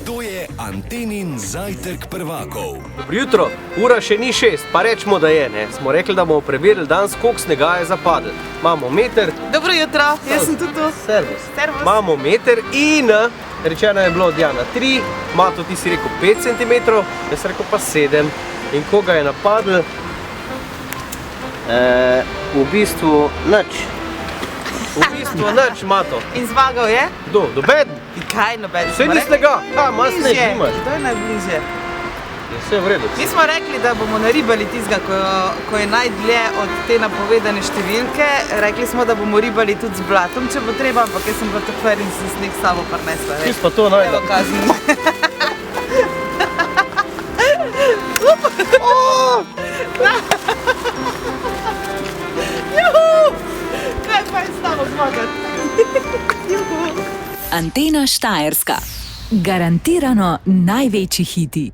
To je Antenin zajtrk prvakov. Dobro jutro, ura še ni 6, pa rečemo, da je, ne? Smo rekli, da bomo preverili danes, koliko snega je zapadlo. Imamo meter. Dobro jutro, jaz sem tudi tu. Servus. Servus. Imamo meter in rečeno je bilo od Jana 3, Mato, ti si rekel 5 cm, jaz rekel pa 7. In koga je napadlo? V bistvu nič. V bistvu nič, Mato. In zmagal je? Kdo? Dobeden? Kaj nobeden? Saj ni snega. Malo sneg imaš. To je najbližje. Je vse v redu. Mi smo rekli, da bomo naribali tistega, ko je najdlje od te napovedane številke. Rekli smo, da bomo ribali tudi z blatom, če bo treba, ampak jaz sem bila tako fer in sem sneg s sabo prinesla. Tis pa to najde. Evo kazni. Juhu! Kaj pa je s tabo zmagati? Juhu! Antena Štajerska. Garantirano največji hiti.